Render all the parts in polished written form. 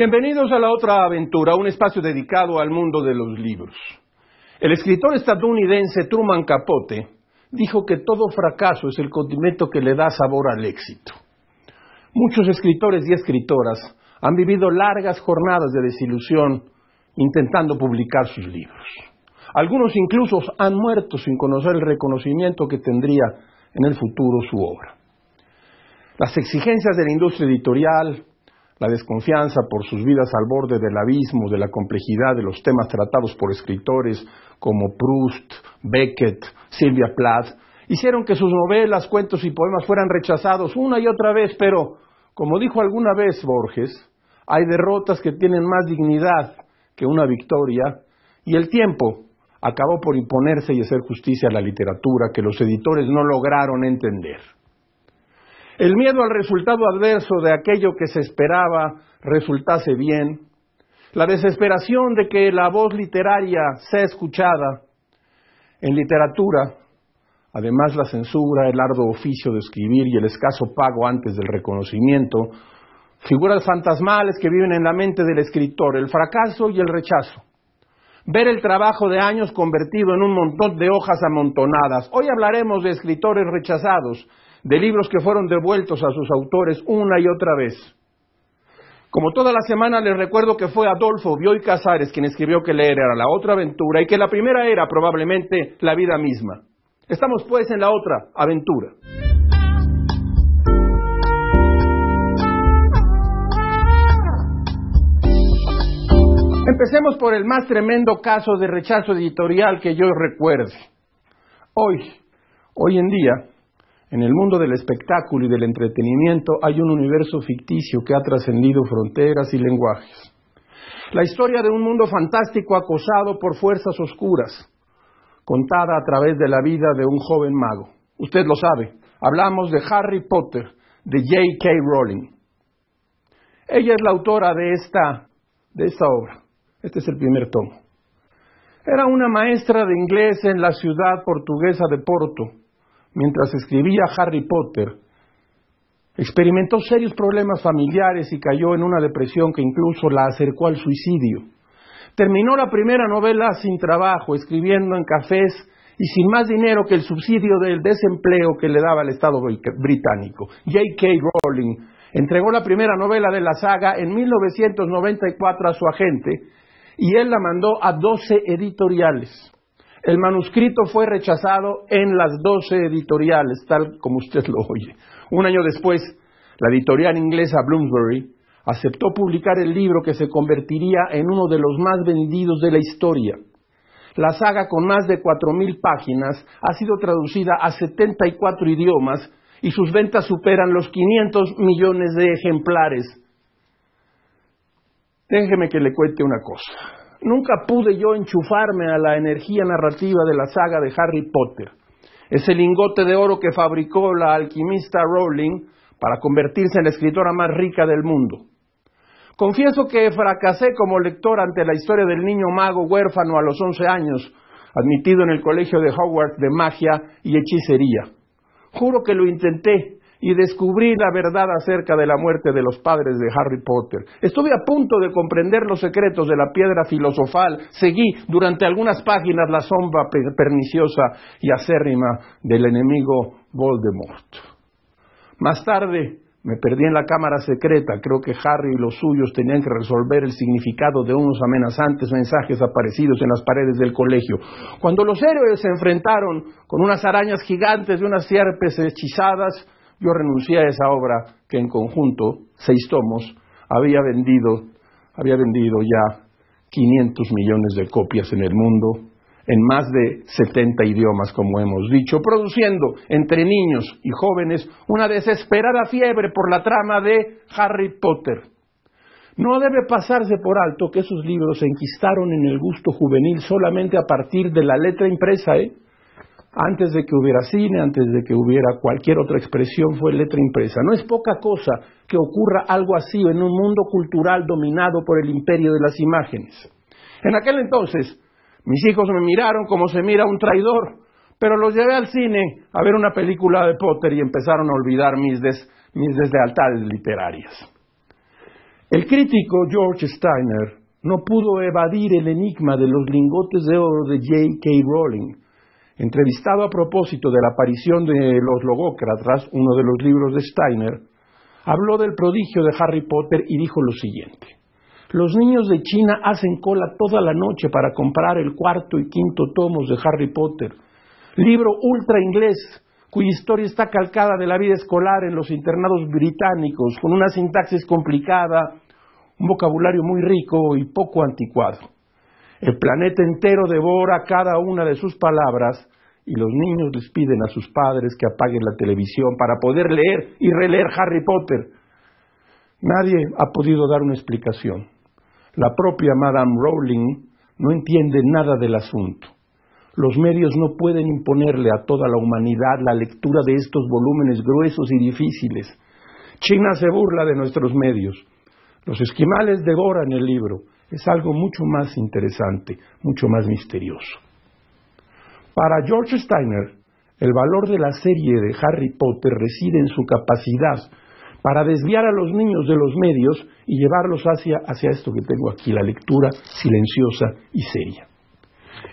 Bienvenidos a La Otra Aventura, un espacio dedicado al mundo de los libros. El escritor estadounidense Truman Capote dijo que todo fracaso es el condimento que le da sabor al éxito. Muchos escritores y escritoras han vivido largas jornadas de desilusión intentando publicar sus libros. Algunos incluso han muerto sin conocer el reconocimiento que tendría en el futuro su obra. Las exigencias de la industria editorial, la desconfianza por sus vidas al borde del abismo, de la complejidad de los temas tratados por escritores como Proust, Beckett, Sylvia Plath, hicieron que sus novelas, cuentos y poemas fueran rechazados una y otra vez, pero, como dijo alguna vez Borges, hay derrotas que tienen más dignidad que una victoria, y el tiempo acabó por imponerse y hacer justicia a la literatura que los editores no lograron entender. El miedo al resultado adverso de aquello que se esperaba resultase bien, la desesperación de que la voz literaria sea escuchada. En literatura, además la censura, el arduo oficio de escribir y el escaso pago antes del reconocimiento, figuras fantasmales que viven en la mente del escritor, el fracaso y el rechazo. Ver el trabajo de años convertido en un montón de hojas amontonadas. Hoy hablaremos de escritores rechazados, de libros que fueron devueltos a sus autores una y otra vez. Como toda la semana les recuerdo que fue Adolfo Bioy Casares quien escribió que leer era la otra aventura y que la primera era probablemente la vida misma. Estamos pues en la otra aventura. Empecemos por el más tremendo caso de rechazo editorial que yo recuerde. Hoy en día, en el mundo del espectáculo y del entretenimiento hay un universo ficticio que ha trascendido fronteras y lenguajes. La historia de un mundo fantástico acosado por fuerzas oscuras, contada a través de la vida de un joven mago. Usted lo sabe, hablamos de Harry Potter, de J.K. Rowling. Ella es la autora de esta obra. Este es el primer tomo. Era una maestra de inglés en la ciudad portuguesa de Porto. Mientras escribía Harry Potter, experimentó serios problemas familiares y cayó en una depresión que incluso la acercó al suicidio. Terminó la primera novela sin trabajo, escribiendo en cafés y sin más dinero que el subsidio del desempleo que le daba el Estado británico. J.K. Rowling entregó la primera novela de la saga en 1994 a su agente y él la mandó a 12 editoriales. El manuscrito fue rechazado en las 12 editoriales, tal como usted lo oye. Un año después, la editorial inglesa Bloomsbury aceptó publicar el libro que se convertiría en uno de los más vendidos de la historia. La saga, con más de 4,000 páginas, ha sido traducida a 74 idiomas y sus ventas superan los 500 millones de ejemplares. Déjeme que le cuente una cosa. Nunca pude yo enchufarme a la energía narrativa de la saga de Harry Potter. Ese lingote de oro que fabricó la alquimista Rowling para convertirse en la escritora más rica del mundo. Confieso que fracasé como lector ante la historia del niño mago huérfano a los 11 años, admitido en el colegio de Hogwarts de magia y hechicería. Juro que lo intenté y descubrí la verdad acerca de la muerte de los padres de Harry Potter. Estuve a punto de comprender los secretos de la piedra filosofal. Seguí durante algunas páginas la sombra perniciosa y acérrima del enemigo Voldemort. Más tarde me perdí en la cámara secreta. Creo que Harry y los suyos tenían que resolver el significado de unos amenazantes mensajes aparecidos en las paredes del colegio. Cuando los héroes se enfrentaron con unas arañas gigantes y unas sierpes hechizadas, yo renuncié a esa obra que en conjunto, 6 tomos, había vendido ya 500 millones de copias en el mundo, en más de 70 idiomas, como hemos dicho, produciendo entre niños y jóvenes una desesperada fiebre por la trama de Harry Potter. No debe pasarse por alto que esos libros se enquistaron en el gusto juvenil solamente a partir de la letra impresa, Antes de que hubiera cine, antes de que hubiera cualquier otra expresión, fue letra impresa. No es poca cosa que ocurra algo así en un mundo cultural dominado por el imperio de las imágenes. En aquel entonces, mis hijos me miraron como se mira un traidor, pero los llevé al cine a ver una película de Potter y empezaron a olvidar mis deslealtades literarias. El crítico George Steiner no pudo evadir el enigma de los lingotes de oro de J.K. Rowling. Entrevistado a propósito de la aparición de los logócratas, uno de los libros de Steiner, habló del prodigio de Harry Potter y dijo lo siguiente: los niños de China hacen cola toda la noche para comprar el 4º y 5º tomos de Harry Potter, libro ultra inglés, cuya historia está calcada de la vida escolar en los internados británicos, con una sintaxis complicada, un vocabulario muy rico y poco anticuado. El planeta entero devora cada una de sus palabras y los niños les piden a sus padres que apaguen la televisión para poder leer y releer Harry Potter. Nadie ha podido dar una explicación. La propia Madame Rowling no entiende nada del asunto. Los medios no pueden imponerle a toda la humanidad la lectura de estos volúmenes gruesos y difíciles. China se burla de nuestros medios. Los esquimales devoran el libro. Es algo mucho más interesante, mucho más misterioso. Para George Steiner, el valor de la serie de Harry Potter reside en su capacidad para desviar a los niños de los medios y llevarlos hacia esto que tengo aquí, la lectura silenciosa y seria.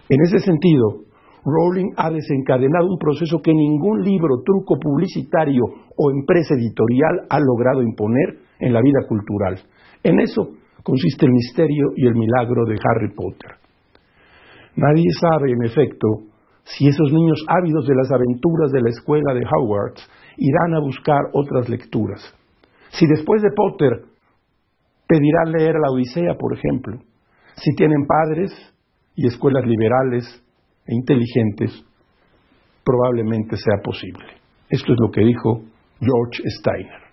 En ese sentido, Rowling ha desencadenado un proceso que ningún libro, truco publicitario o empresa editorial ha logrado imponer en la vida cultural. En eso consiste el misterio y el milagro de Harry Potter. Nadie sabe, en efecto, si esos niños ávidos de las aventuras de la escuela de Hogwarts irán a buscar otras lecturas. Si después de Potter pedirán leer la Odisea, por ejemplo. Si tienen padres y escuelas liberales e inteligentes, probablemente sea posible. Esto es lo que dijo George Steiner.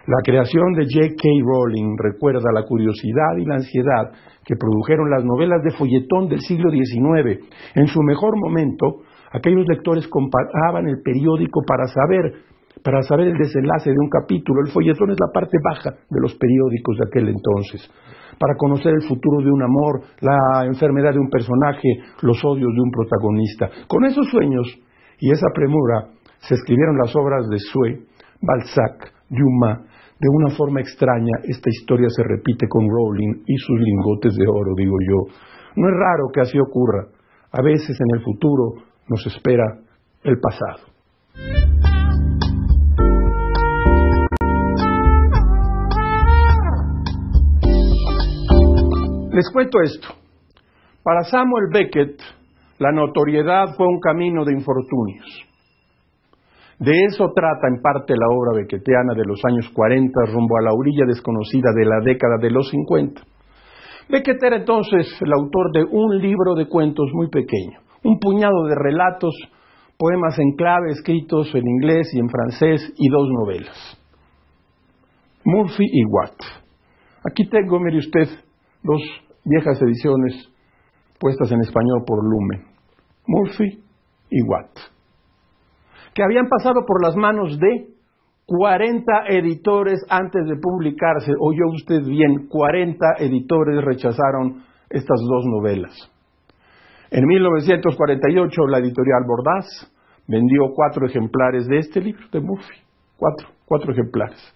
La creación de J.K. Rowling recuerda la curiosidad y la ansiedad que produjeron las novelas de folletón del siglo XIX. En su mejor momento, aquellos lectores comparaban el periódico para saber el desenlace de un capítulo. El folletón es la parte baja de los periódicos de aquel entonces. Para conocer el futuro de un amor, la enfermedad de un personaje, los odios de un protagonista. Con esos sueños y esa premura se escribieron las obras de Sue, Balzac, Dumas. De una forma extraña, esta historia se repite con Rowling y sus lingotes de oro, digo yo. No es raro que así ocurra. A veces en el futuro nos espera el pasado. Les cuento esto. Para Samuel Beckett, la notoriedad fue un camino de infortunios. De eso trata en parte la obra beckettiana de los años 40 rumbo a la orilla desconocida de la década de los 50. Beckett era entonces el autor de un libro de cuentos muy pequeño, un puñado de relatos, poemas en clave escritos en inglés y en francés y 2 novelas. Murphy y Watt. Aquí tengo, mire usted, 2 viejas ediciones puestas en español por Lumen. Murphy y Watt, que habían pasado por las manos de 40 editores antes de publicarse. Oyó usted bien, 40 editores rechazaron estas 2 novelas. En 1948 la editorial Bordaz vendió 4 ejemplares de este libro de Murphy, 4 ejemplares.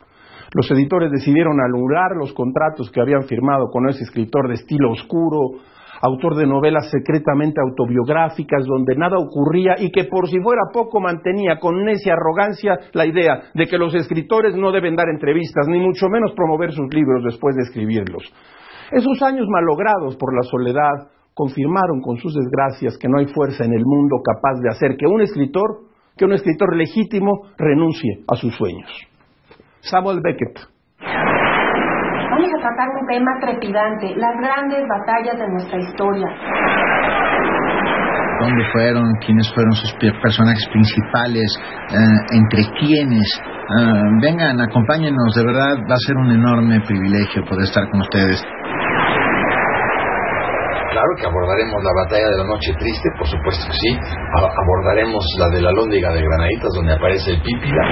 Los editores decidieron anular los contratos que habían firmado con ese escritor de estilo oscuro, autor de novelas secretamente autobiográficas donde nada ocurría y que por si fuera poco mantenía con necia arrogancia la idea de que los escritores no deben dar entrevistas, ni mucho menos promover sus libros después de escribirlos. Esos años malogrados por la soledad confirmaron con sus desgracias que no hay fuerza en el mundo capaz de hacer que un escritor legítimo renuncie a sus sueños. Samuel Beckett. Vamos a tratar un tema trepidante, las grandes batallas de nuestra historia. ¿Dónde fueron? ¿Quiénes fueron sus personajes principales? ¿Entre quiénes? Vengan, acompáñenos, de verdad va a ser un enorme privilegio poder estar con ustedes. Claro que abordaremos la batalla de la noche triste, por supuesto que sí. Abordaremos la de la Lóndiga de Granaditas, donde aparece el Pípila.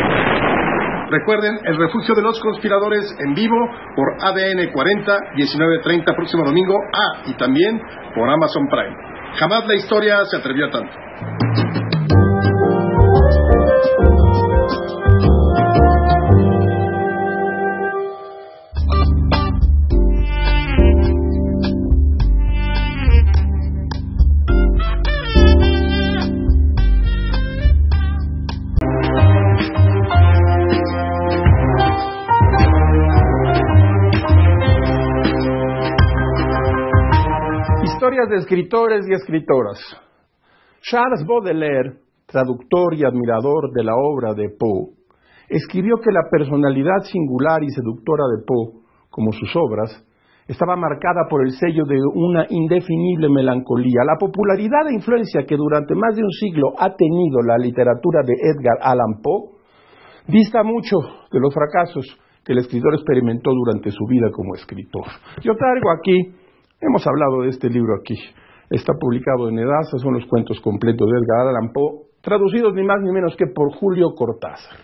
Recuerden, El Refugio de los Conspiradores en vivo por ADN 40, 19:30 próximo domingo. Y también por Amazon Prime. Jamás la historia se atrevió a tanto. Historias de escritores y escritoras. Charles Baudelaire, traductor y admirador de la obra de Poe, escribió que la personalidad singular y seductora de Poe, como sus obras, estaba marcada por el sello de una indefinible melancolía. La popularidad e influencia que durante más de un siglo ha tenido la literatura de Edgar Allan Poe dista mucho de los fracasos que el escritor experimentó durante su vida como escritor. Yo traigo aquí, hemos hablado de este libro aquí, está publicado en Edasa, son los cuentos completos de Edgar Allan Poe, traducidos ni más ni menos que por Julio Cortázar.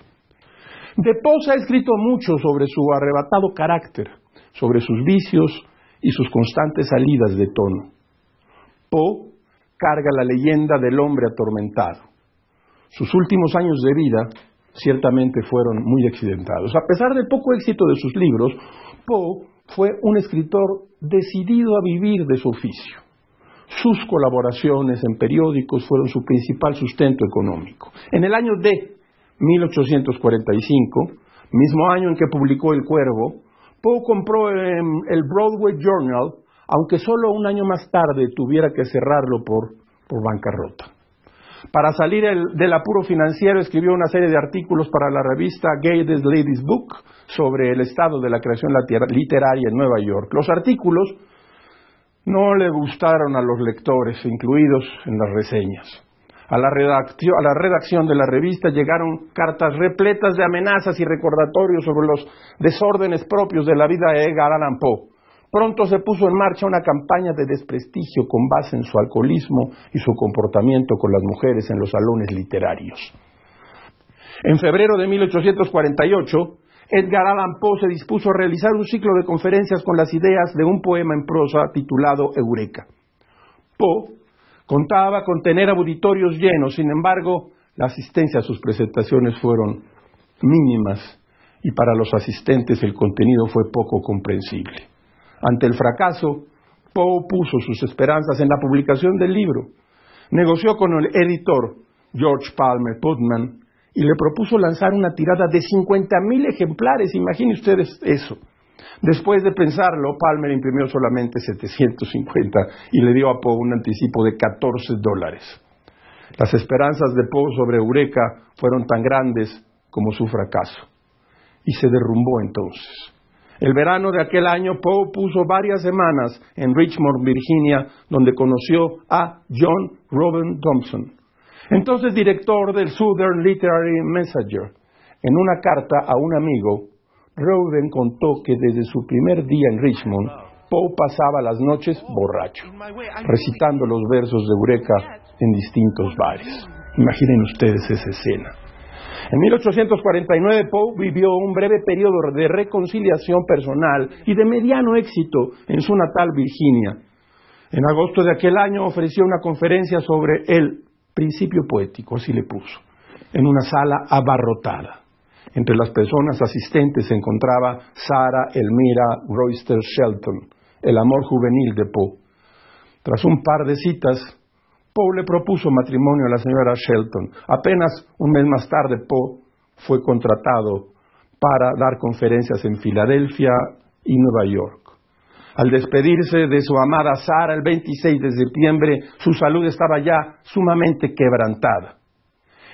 De Poe se ha escrito mucho sobre su arrebatado carácter, sobre sus vicios y sus constantes salidas de tono. Poe carga la leyenda del hombre atormentado. Sus últimos años de vida ciertamente fueron muy accidentados. A pesar del poco éxito de sus libros, Poe fue un escritor decidido a vivir de su oficio. Sus colaboraciones en periódicos fueron su principal sustento económico. En el año de 1845, mismo año en que publicó El Cuervo, Poe compró el Broadway Journal, aunque solo un año más tarde tuviera que cerrarlo por bancarrota. Para salir del apuro financiero, escribió una serie de artículos para la revista Gayest Ladies Book sobre el estado de la creación literaria en Nueva York. Los artículos no le gustaron a los lectores, incluidos en las reseñas. A la redacción de la revista llegaron cartas repletas de amenazas y recordatorios sobre los desórdenes propios de la vida de Edgar Allan Poe. Pronto se puso en marcha una campaña de desprestigio con base en su alcoholismo y su comportamiento con las mujeres en los salones literarios. En febrero de 1848, Edgar Allan Poe se dispuso a realizar un ciclo de conferencias con las ideas de un poema en prosa titulado Eureka. Poe contaba con tener auditorios llenos, sin embargo, la asistencia a sus presentaciones fueron mínimas y para los asistentes el contenido fue poco comprensible. Ante el fracaso, Poe puso sus esperanzas en la publicación del libro. Negoció con el editor George Palmer Putnam y le propuso lanzar una tirada de 50,000 ejemplares. Imaginen ustedes eso. Después de pensarlo, Palmer imprimió solamente 750 y le dio a Poe un anticipo de $14. Las esperanzas de Poe sobre Eureka fueron tan grandes como su fracaso, y se derrumbó entonces. El verano de aquel año, Poe puso varias semanas en Richmond, Virginia, donde conoció a John Reuben Thompson, entonces director del Southern Literary Messenger. En una carta a un amigo, Reuben contó que desde su primer día en Richmond, Poe pasaba las noches borracho, recitando los versos de Eureka en distintos bares. Imaginen ustedes esa escena. En 1849, Poe vivió un breve periodo de reconciliación personal y de mediano éxito en su natal Virginia. En agosto de aquel año ofreció una conferencia sobre el principio poético, así le puso, en una sala abarrotada. Entre las personas asistentes se encontraba Sarah Elmira Royster Shelton, el amor juvenil de Poe. Tras un par de citas, Poe le propuso matrimonio a la señora Shelton. Apenas un mes más tarde, Poe fue contratado para dar conferencias en Filadelfia y Nueva York. Al despedirse de su amada Sarah el 26 de septiembre, su salud estaba ya sumamente quebrantada.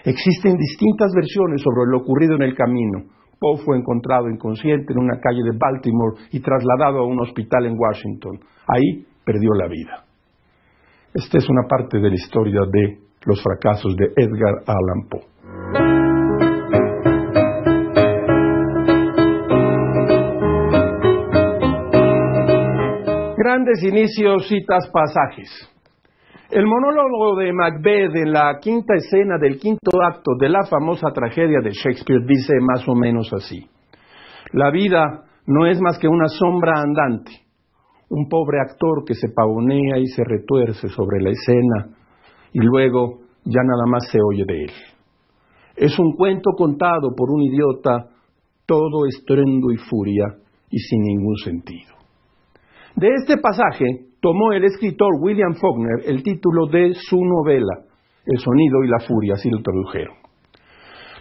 Existen distintas versiones sobre lo ocurrido en el camino. Poe fue encontrado inconsciente en una calle de Baltimore y trasladado a un hospital en Washington. Ahí perdió la vida. Esta es una parte de la historia de los fracasos de Edgar Allan Poe. Grandes inicios, citas, pasajes. El monólogo de Macbeth en la quinta escena del quinto acto de la famosa tragedia de Shakespeare dice más o menos así: la vida no es más que una sombra andante, un pobre actor que se pavonea y se retuerce sobre la escena y luego ya nada más se oye de él. Es un cuento contado por un idiota, todo estruendo y furia y sin ningún sentido. De este pasaje tomó el escritor William Faulkner el título de su novela, El sonido y la furia, así lo tradujeron.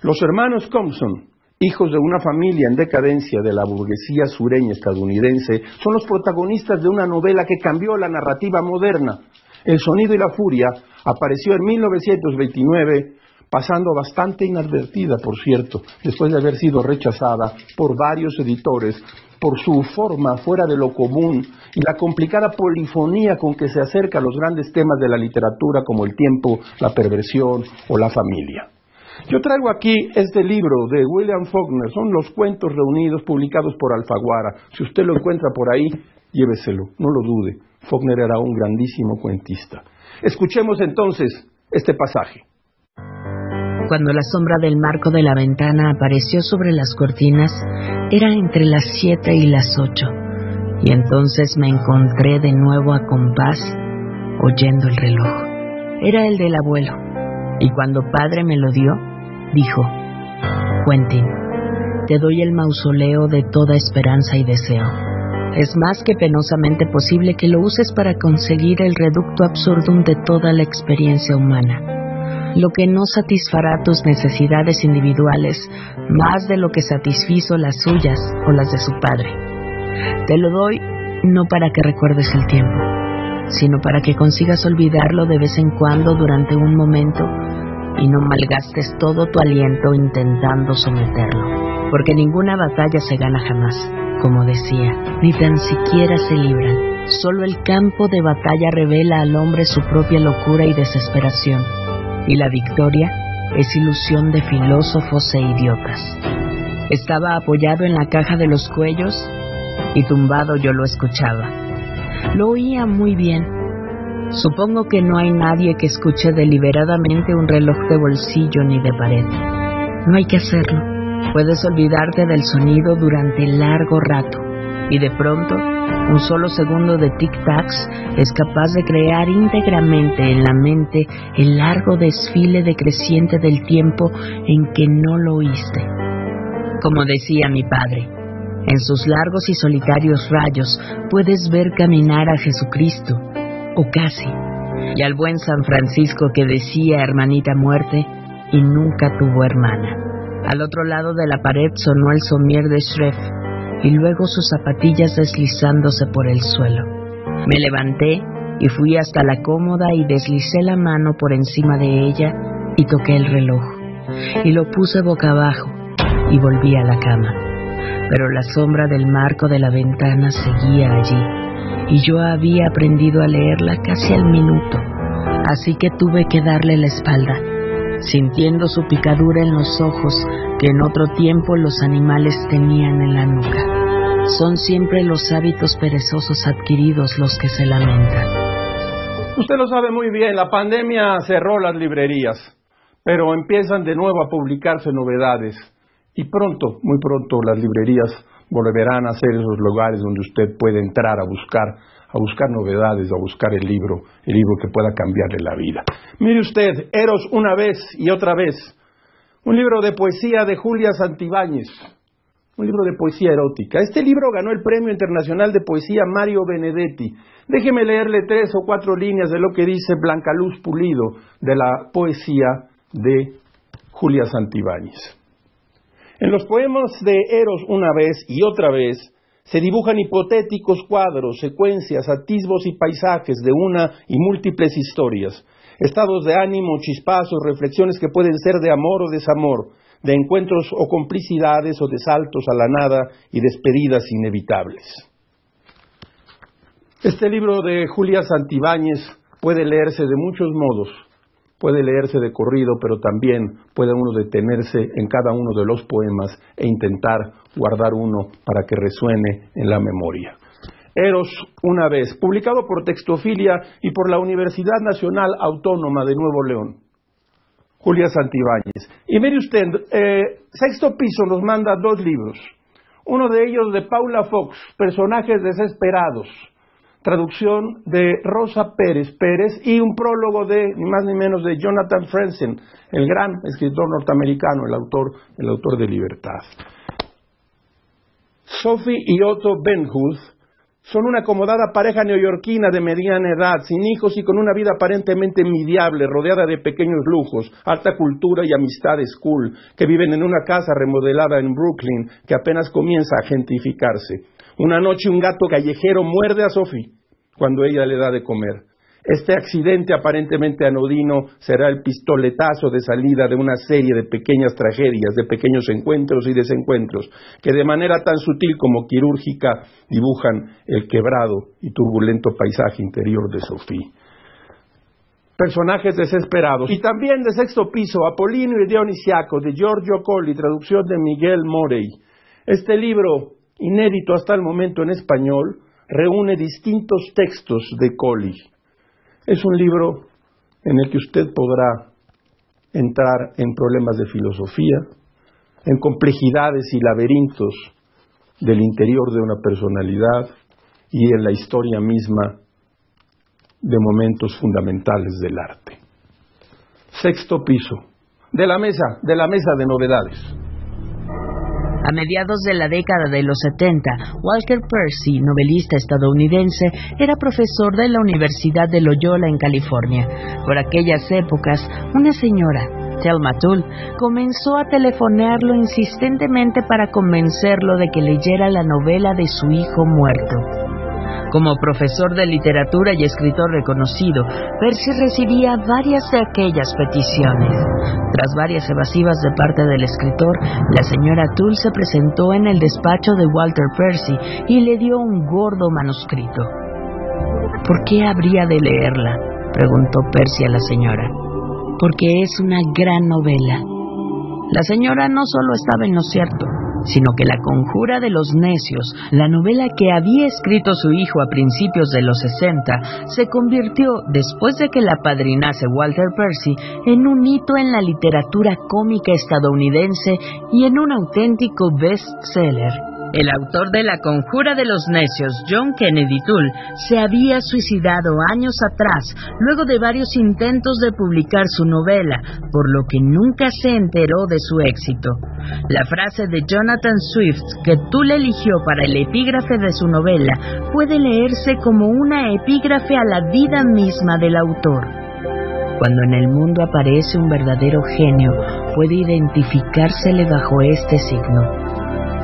Los hermanos Compson hijos de una familia en decadencia de la burguesía sureña estadounidense, son los protagonistas de una novela que cambió la narrativa moderna. El sonido y la furia apareció en 1929, pasando bastante inadvertida, por cierto, después de haber sido rechazada por varios editores por su forma fuera de lo común y la complicada polifonía con que se acerca a los grandes temas de la literatura como el tiempo, la perversión o la familia. Yo traigo aquí este libro de William Faulkner, son los cuentos reunidos publicados por Alfaguara. Si usted lo encuentra por ahí, lléveselo, no lo dude. Faulkner era un grandísimo cuentista. Escuchemos entonces este pasaje. Cuando la sombra del marco de la ventana apareció sobre las cortinas, era entre las 7 y las 8, y entonces me encontré de nuevo a compás, oyendo el reloj. Era el del abuelo, y cuando padre me lo dio, dijo: Quentin, te doy el mausoleo de toda esperanza y deseo. Es más que penosamente posible que lo uses para conseguir el reducto absurdum de toda la experiencia humana. Lo que no satisfará tus necesidades individuales más de lo que satisfizo las suyas o las de su padre. Te lo doy no para que recuerdes el tiempo, sino para que consigas olvidarlo de vez en cuando durante un momento y no malgastes todo tu aliento intentando someterlo, porque ninguna batalla se gana jamás, como decía, ni tan siquiera se libran. Solo el campo de batalla revela al hombre su propia locura y desesperación, y la victoria es ilusión de filósofos e idiotas. Estaba apoyado en la caja de los cuellos y tumbado yo lo escuchaba. Lo oía muy bien. Supongo que no hay nadie que escuche deliberadamente un reloj de bolsillo ni de pared. No hay que hacerlo. Puedes olvidarte del sonido durante largo rato y de pronto un solo segundo de tic-tacs es capaz de crear íntegramente en la mente el largo desfile decreciente del tiempo en que no lo oíste. Como decía mi padre, en sus largos y solitarios rayos puedes ver caminar a Jesucristo, o casi, y al buen San Francisco que decía hermanita muerte y nunca tuvo hermana. Al otro lado de la pared sonó el somier de Schreff, y luego sus zapatillas deslizándose por el suelo. Me levanté y fui hasta la cómoda y deslicé la mano por encima de ella y toqué el reloj, y lo puse boca abajo y volví a la cama. Pero la sombra del marco de la ventana seguía allí, y yo había aprendido a leerla casi al minuto, así que tuve que darle la espalda, sintiendo su picadura en los ojos que en otro tiempo los animales tenían en la nuca. Son siempre los hábitos perezosos adquiridos los que se lamentan. Usted lo sabe muy bien, la pandemia cerró las librerías, pero empiezan de nuevo a publicarse novedades, y pronto, muy pronto, las librerías volverán a ser esos lugares donde usted puede entrar a buscar novedades, a buscar el libro que pueda cambiarle la vida. Mire usted, Eros una vez y otra vez, un libro de poesía de Julia Santibáñez, un libro de poesía erótica. Este libro ganó el Premio Internacional de Poesía Mario Benedetti. Déjeme leerle 3 o 4 líneas de lo que dice Blancaluz Pulido de la poesía de Julia Santibáñez. En los poemas de Eros una vez y otra vez se dibujan hipotéticos cuadros, secuencias, atisbos y paisajes de una y múltiples historias, estados de ánimo, chispazos, reflexiones que pueden ser de amor o desamor, de encuentros o complicidades o de saltos a la nada y despedidas inevitables. Este libro de Julia Santibáñez puede leerse de muchos modos. Puede leerse de corrido, pero también puede uno detenerse en cada uno de los poemas e intentar guardar uno para que resuene en la memoria. Eros una vez, publicado por Textofilia y por la Universidad Nacional Autónoma de Nuevo León. Julia Santibáñez. Y mire usted, Sexto Piso nos manda 2 libros. Uno de ellos de Paula Fox, Personajes desesperados, traducción de Rosa Pérez, y un prólogo de, ni más ni menos, de Jonathan Franzen, el gran escritor norteamericano, el autor de Libertad. Sophie y Otto Benhuth Son una acomodada pareja neoyorquina de mediana edad, sin hijos y con una vida aparentemente envidiable, rodeada de pequeños lujos, alta cultura y amistades cool, que viven en una casa remodelada en Brooklyn que apenas comienza a gentrificarse. Una noche un gato callejero muerde a Sophie cuando ella le da de comer. Este accidente aparentemente anodino será el pistoletazo de salida de una serie de pequeñas tragedias, de pequeños encuentros y desencuentros, que de manera tan sutil como quirúrgica dibujan el quebrado y turbulento paisaje interior de Sophie. Personajes desesperados. Y también de Sexto Piso, Apolíneo y Dionisiaco, de Giorgio Colli, traducción de Miguel Morey. Este libro, inédito hasta el momento en español, reúne distintos textos de Colli. Es un libro en el que usted podrá entrar en problemas de filosofía, en complejidades y laberintos del interior de una personalidad y en la historia misma de momentos fundamentales del arte. Sexto Piso, de la mesa de novedades. A mediados de la década de los 70, Walter Percy, novelista estadounidense, era profesor de la Universidad de Loyola en California. Por aquellas épocas, una señora, Thelma Tull, comenzó a telefonearlo insistentemente para convencerlo de que leyera la novela de su hijo muerto. Como profesor de literatura y escritor reconocido, Percy recibía varias de aquellas peticiones. Tras varias evasivas de parte del escritor, la señora Tull se presentó en el despacho de Walter Percy y le dio un gordo manuscrito. ¿Por qué habría de leerla?, preguntó Percy a la señora. Porque es una gran novela. La señora no solo estaba en lo cierto, sino que La Conjura de los Necios, la novela que había escrito su hijo a principios de los 60, se convirtió, después de que la apadrinase Walter Percy, en un hito en la literatura cómica estadounidense y en un auténtico bestseller. El autor de La Conjura de los Necios, John Kennedy Toole, se había suicidado años atrás, luego de varios intentos de publicar su novela, por lo que nunca se enteró de su éxito. La frase de Jonathan Swift que Toole eligió para el epígrafe de su novela puede leerse como una epígrafe a la vida misma del autor. Cuando en el mundo aparece un verdadero genio, puede identificársele bajo este signo: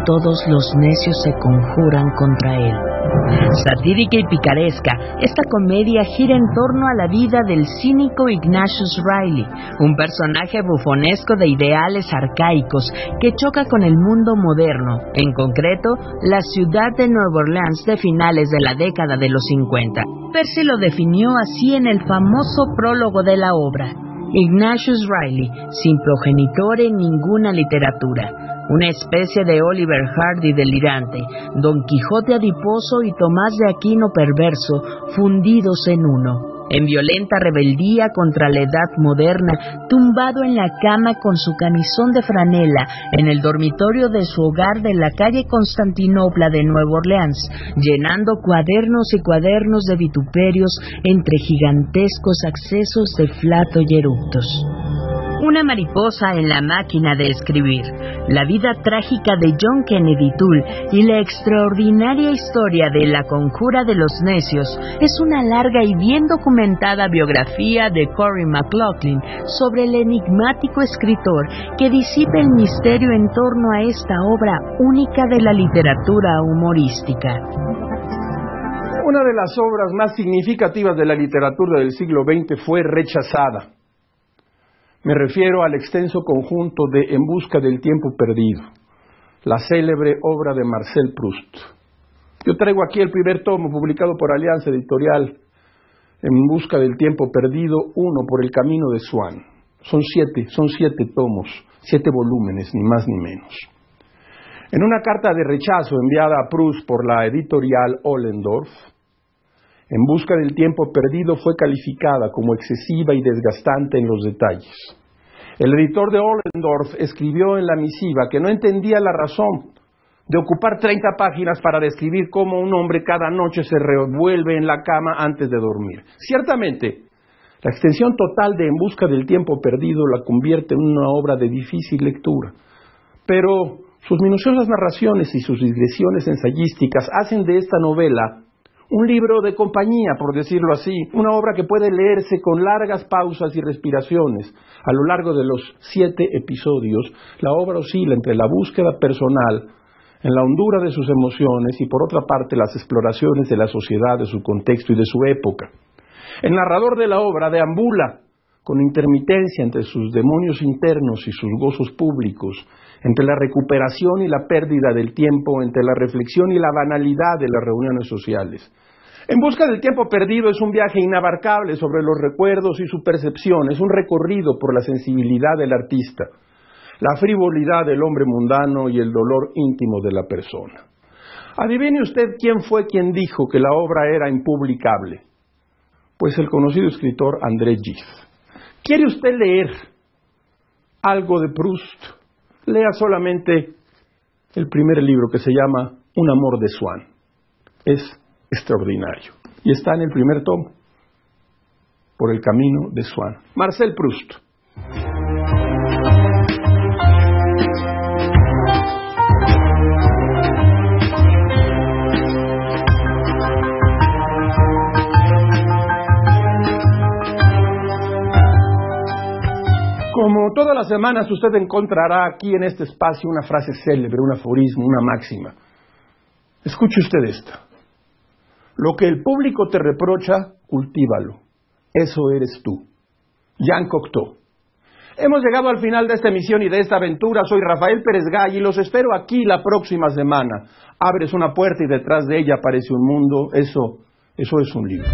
todos los necios se conjuran contra él. Satírica y picaresca, esta comedia gira en torno a la vida del cínico Ignatius Reilly, un personaje bufonesco de ideales arcaicos que choca con el mundo moderno, en concreto, la ciudad de Nueva Orleans de finales de la década de los 50. Percy lo definió así en el famoso prólogo de la obra: Ignatius Reilly, sin progenitor en ninguna literatura, una especie de Oliver Hardy delirante, Don Quijote adiposo y Tomás de Aquino perverso, fundidos en uno, en violenta rebeldía contra la edad moderna, tumbado en la cama con su camisón de franela en el dormitorio de su hogar de la calle Constantinopla de Nueva Orleans, llenando cuadernos y cuadernos de vituperios entre gigantescos accesos de flato y eructos. Una mariposa en la máquina de escribir, la vida trágica de John Kennedy Toole y la extraordinaria historia de La Conjura de los Necios es una larga y bien documentada biografía de Corey McLaughlin sobre el enigmático escritor que disipa el misterio en torno a esta obra única de la literatura humorística. Una de las obras más significativas de la literatura del siglo XX fue rechazada. Me refiero al extenso conjunto de En busca del tiempo perdido, la célebre obra de Marcel Proust. Yo traigo aquí el primer tomo publicado por Alianza Editorial, En busca del tiempo perdido, 1 por el camino de Swann. Son siete tomos, 7 volúmenes, ni más ni menos. En una carta de rechazo enviada a Proust por la editorial Ollendorf, En busca del tiempo perdido fue calificada como excesiva y desgastante en los detalles. El editor de Ollendorf escribió en la misiva que no entendía la razón de ocupar 30 páginas para describir cómo un hombre cada noche se revuelve en la cama antes de dormir. Ciertamente, la extensión total de En busca del tiempo perdido la convierte en una obra de difícil lectura, pero sus minuciosas narraciones y sus digresiones ensayísticas hacen de esta novela Un libro de compañía, por decirlo así, una obra que puede leerse con largas pausas y respiraciones. A lo largo de los 7 episodios, la obra oscila entre la búsqueda personal, en la hondura de sus emociones y por otra parte las exploraciones de la sociedad, de su contexto y de su época. El narrador de la obra deambula con intermitencia entre sus demonios internos y sus gozos públicos, entre la recuperación y la pérdida del tiempo, entre la reflexión y la banalidad de las reuniones sociales. En busca del tiempo perdido es un viaje inabarcable sobre los recuerdos y su percepción, es un recorrido por la sensibilidad del artista, la frivolidad del hombre mundano y el dolor íntimo de la persona. Adivine usted quién fue quien dijo que la obra era impublicable. Pues el conocido escritor André Gide. ¿Quiere usted leer algo de Proust? Lea solamente el primer libro, que se llama Un amor de Swann. Es extraordinario. Y está en el primer tomo, Por el camino de Swann. Marcel Proust. Como todas las semanas, usted encontrará aquí en este espacio una frase célebre, un aforismo, una máxima. Escuche usted esta. Lo que el público te reprocha, cultívalo. Eso eres tú. Jean Cocteau. Hemos llegado al final de esta emisión y de esta aventura. Soy Rafael Pérez Gay y los espero aquí la próxima semana. Abres una puerta y detrás de ella aparece un mundo. Eso es un libro.